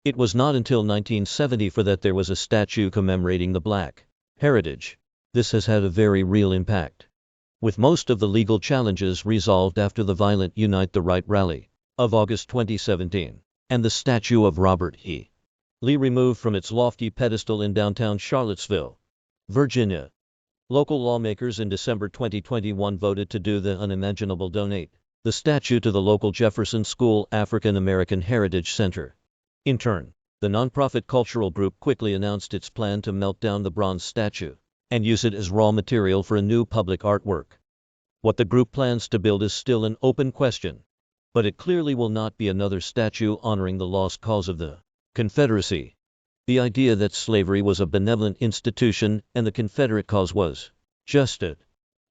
It was not until 1974 that there was a statue commemorating the Black heritage. This has had a very real impact, with most of the legal challenges resolved after the violent Unite the Right rally of August 2017, and the statue of Robert E. Lee removed from its lofty pedestal in downtown Charlottesville, Virginia. Local lawmakers in December 2021 voted to do the unimaginable: donate the statue to the local Jefferson School African American Heritage Center. In turn, the nonprofit cultural group quickly announced its plan to melt down the bronze statue and use it as raw material for a new public artwork. What the group plans to build is still an open question, but it clearly will not be another statue honoring the lost cause of the Confederacy. The idea that slavery was a benevolent institution and the Confederate cause was just it,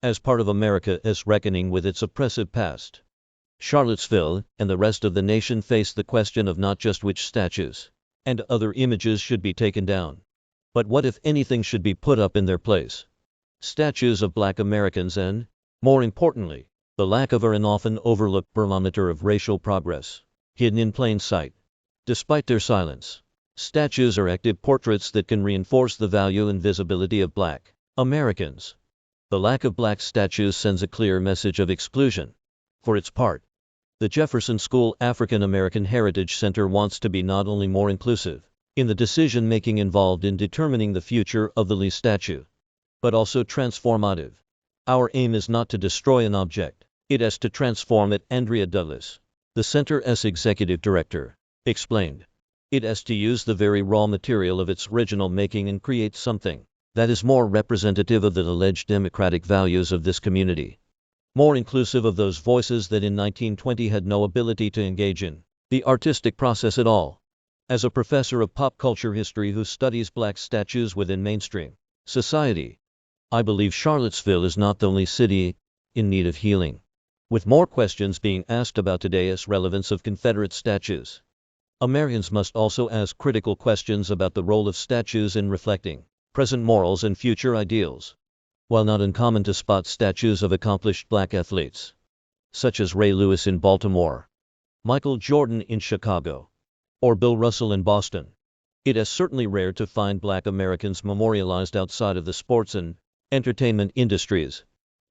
as part of America's reckoning with its oppressive past. Charlottesville and the rest of the nation face the question of not just which statues and other images should be taken down, but what, if anything, should be put up in their place. Statues of Black Americans and, more importantly, the lack of are an often overlooked barometer of racial progress, hidden in plain sight. Despite their silence, statues are active portraits that can reinforce the value and visibility of Black Americans. The lack of Black statues sends a clear message of exclusion. For its part, the Jefferson School African American Heritage Center wants to be not only more inclusive in the decision-making involved in determining the future of the Lee statue, but also transformative. Our aim is not to destroy an object, it is to transform it, Andrea Douglas, the center's executive director, explained. It is to use the very raw material of its original making and create something that is more representative of the alleged democratic values of this community, more inclusive of those voices that in 1920 had no ability to engage in the artistic process at all. As a professor of pop culture history who studies Black statues within mainstream society, I believe Charlottesville is not the only city in need of healing, with more questions being asked about today's relevance of Confederate statues. Americans must also ask critical questions about the role of statues in reflecting present morals and future ideals. While not uncommon to spot statues of accomplished Black athletes, such as Ray Lewis in Baltimore, Michael Jordan in Chicago, or Bill Russell in Boston, it is certainly rare to find Black Americans memorialized outside of the sports and entertainment industries.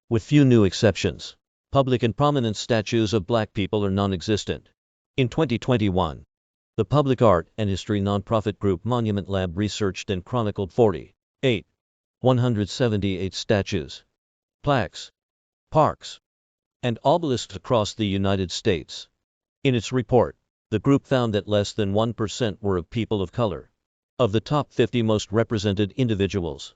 With few new exceptions, public and prominent statues of Black people are non-existent. In 2021, the public art and history nonprofit group Monument Lab researched and chronicled 178 statues, plaques, parks, and obelisks across the United States. In its report, the group found that less than 1% were of people of color. Of the top 50 most represented individuals,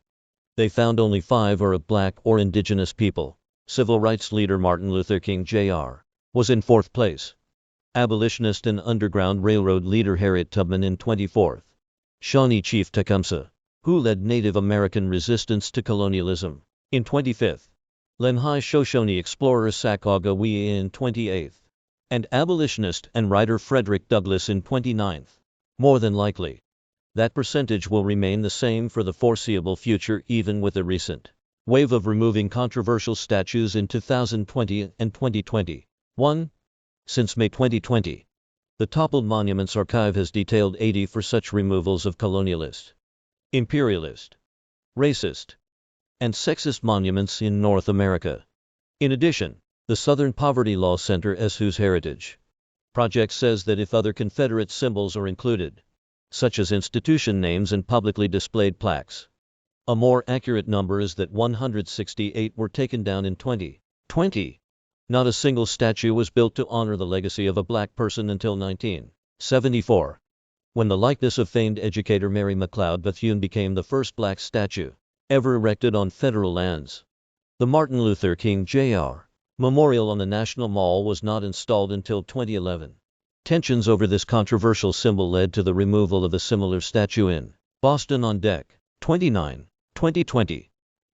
they found only 5 are of Black or Indigenous people. Civil rights leader Martin Luther King Jr. was in 4th place. Abolitionist and Underground Railroad leader Harriet Tubman in 24th. Shawnee Chief Tecumseh, who led Native American resistance to colonialism, in 25th. Lenhi Shoshone explorer Sacagawea in 28th. And abolitionist and writer Frederick Douglass in 29th. More than likely, that percentage will remain the same for the foreseeable future, even with the recent wave of removing controversial statues in 2020 and 2021. Since May 2020, the Toppled Monuments Archive has detailed 84 such removals of colonialist, imperialist, racist, and sexist monuments in North America. In addition, the Southern Poverty Law Center, whose heritage project says that if other Confederate symbols are included, such as institution names and publicly displayed plaques, a more accurate number is that 168 were taken down in 2020. Not a single statue was built to honor the legacy of a Black person until 1974, when the likeness of famed educator Mary McLeod Bethune became the first Black statue ever erected on federal lands. The Martin Luther King Jr. Memorial on the National Mall was not installed until 2011. Tensions over this controversial symbol led to the removal of a similar statue in Boston on Dec. 29, 2020.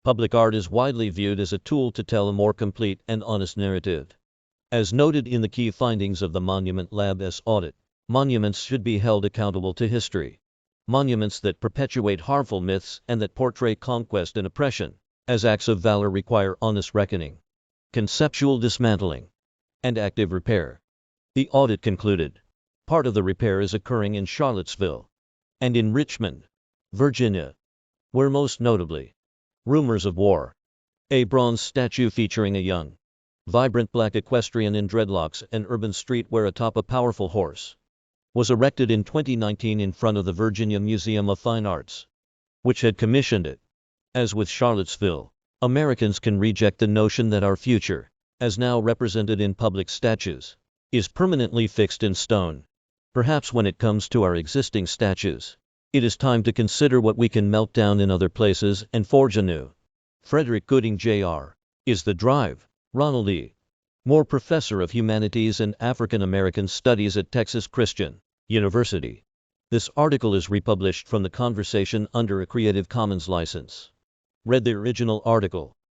Public art is widely viewed as a tool to tell a more complete and honest narrative. As noted in the key findings of the Monument Lab's audit, monuments should be held accountable to history. Monuments that perpetuate harmful myths and that portray conquest and oppression as acts of valor require honest reckoning, conceptual dismantling, and active repair. The audit concluded Part of the repair is occurring in Charlottesville and in Richmond, Virginia, where most notably, Rumors of War, a bronze statue featuring a young, vibrant black equestrian in dreadlocks and urban streetwear atop a powerful horse, was erected in 2019 in front of the Virginia Museum of Fine Arts, which had commissioned it. As with Charlottesville, Americans can reject the notion that our future, as now represented in public statues, is permanently fixed in stone. Perhaps when it comes to our existing statues, it is time to consider what we can melt down in other places and forge anew. Frederick Gooding, Jr., is the Drive. Ronald E. Moore, Professor of Humanities and African American Studies at Texas Christian University. This article is republished from The Conversation under a Creative Commons license. Read the original article.